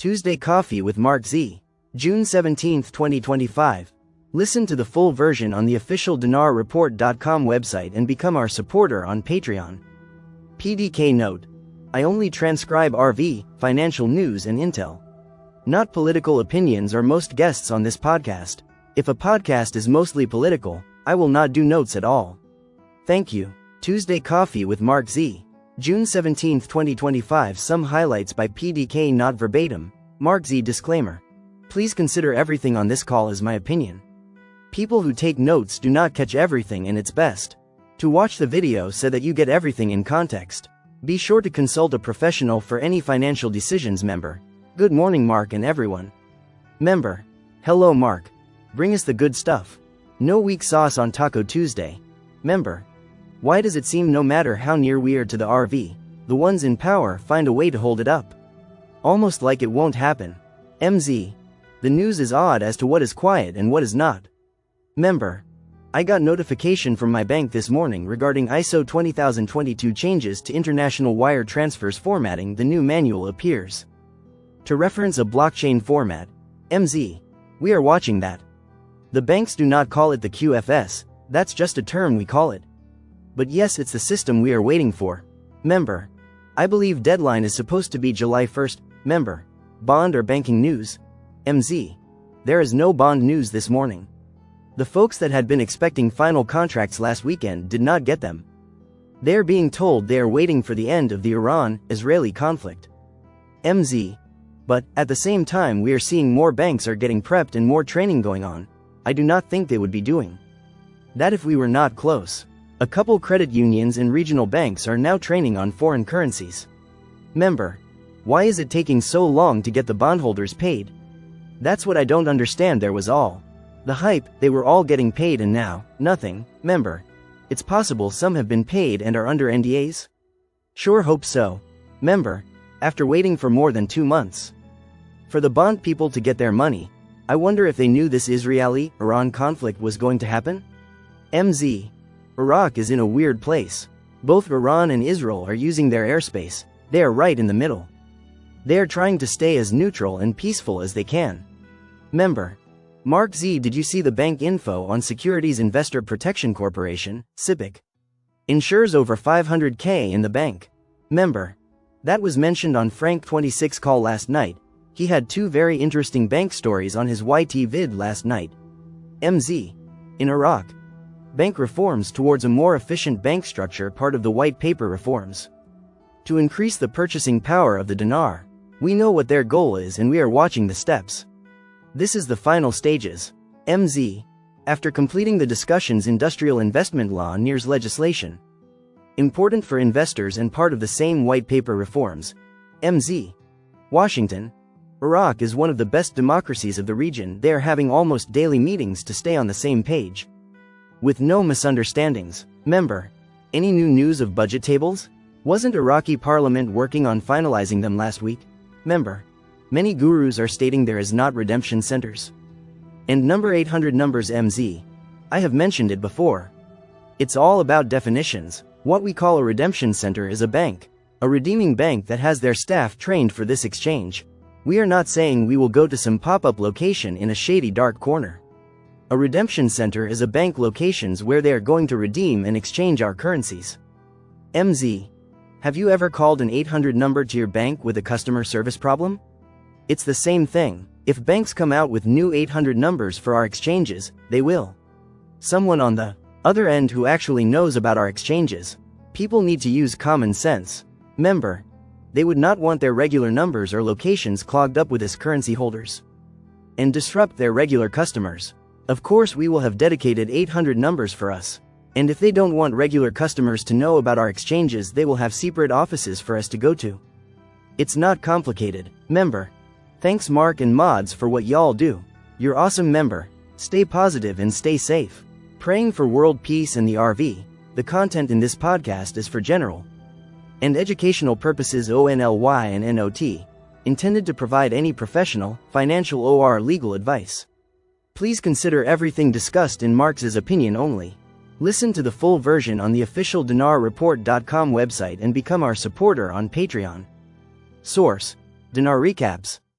Tuesday Coffee with MarkZ, June 17, 2025. Listen to the full version on the official dinarreport.com website and become our supporter on Patreon. PDK note: I only transcribe RV, financial news and intel. Not political opinions or most guests on this podcast. If a podcast is mostly political, I will not do notes at all. Thank you. Tuesday Coffee with MarkZ, June 17, 2025. Some highlights by PDK, not verbatim. MarkZ disclaimer. Please consider everything on this call as my opinion. People who take notes do not catch everything, and it's best to watch the video so that you get everything in context. Be sure to consult a professional for any financial decisions. Member. Good morning, Mark and everyone. Member. Hello, Mark. Bring us the good stuff. No weak sauce on Taco Tuesday. Member. Why does it seem no matter how near we are to the RV, the ones in power find a way to hold it up? Almost like it won't happen. MZ. The news is odd as to what is quiet and what is not. Member. I got notification from my bank this morning regarding ISO 20022 changes to international wire transfers formatting. The new manual appears to reference a blockchain format. MZ. We are watching that. The banks do not call it the QFS, that's just a term we call it. But yes, it's the system we are waiting for. Member. I believe deadline is supposed to be July 1st. Member. Bond or banking news? MZ. There is no bond news this morning. The folks that had been expecting final contracts last weekend did not get them. They are being told they are waiting for the end of the Iran-Israeli conflict. MZ. But, at the same time, we are seeing more banks are getting prepped and more training going on. I do not think they would be doing that if we were not close. A couple credit unions and regional banks are now training on foreign currencies. Member. Why is it taking so long to get the bondholders paid? That's what I don't understand. There was all the hype, they were all getting paid, and now, nothing. Member. It's possible some have been paid and are under NDAs? Sure hope so. Member. After waiting for more than 2 months for the bond people to get their money, I wonder if they knew this Israeli-Iran conflict was going to happen? MZ. Iraq is in a weird place. Both Iran and Israel are using their airspace. They are right in the middle. They are trying to stay as neutral and peaceful as they can. Member. MarkZ, did you see the bank info on Securities Investor Protection Corporation, SIPC? Insures over $500K in the bank. Member. That was mentioned on Frank 26 call last night. He had 2 very interesting bank stories on his YT vid last night. MZ. In Iraq. Bank reforms towards a more efficient bank structure, part of the white paper reforms. To increase the purchasing power of the dinar. We know what their goal is and we are watching the steps. This is the final stages. MZ. After completing the discussions, industrial investment law nears legislation. Important for investors and part of the same white paper reforms. MZ. Washington. Iraq is one of the best democracies of the region. They are having almost daily meetings to stay on the same page, with no misunderstandings. Member. Any new news of budget tables? Wasn't Iraqi parliament working on finalizing them last week? Member. Many gurus are stating there is not redemption centers. And number 800 numbers. MZ. I have mentioned it before. It's all about definitions. What we call a redemption center is a bank, a redeeming bank that has their staff trained for this exchange. We are not saying we will go to some pop-up location in a shady dark corner. A redemption center is a bank locations where they are going to redeem and exchange our currencies. MZ. Have you ever called an 800 number to your bank with a customer service problem? It's the same thing. If banks come out with new 800 numbers for our exchanges, they will. Someone on the other end who actually knows about our exchanges. People need to use common sense. Member. They would not want their regular numbers or locations clogged up with this currency holders and disrupt their regular customers. Of course, we will have dedicated 800 numbers for us. And if they don't want regular customers to know about our exchanges, they will have separate offices for us to go to. It's not complicated. Member. Thanks Mark and mods for what y'all do. You're awesome. Member. Stay positive and stay safe. Praying for world peace and the RV. The content in this podcast is for general and educational purposes only and not intended to provide any professional, financial or legal advice. Please consider everything discussed in MarkZ's opinion only. Listen to the full version on the official dinarreport.com website and become our supporter on Patreon. Source: Dinar Recaps.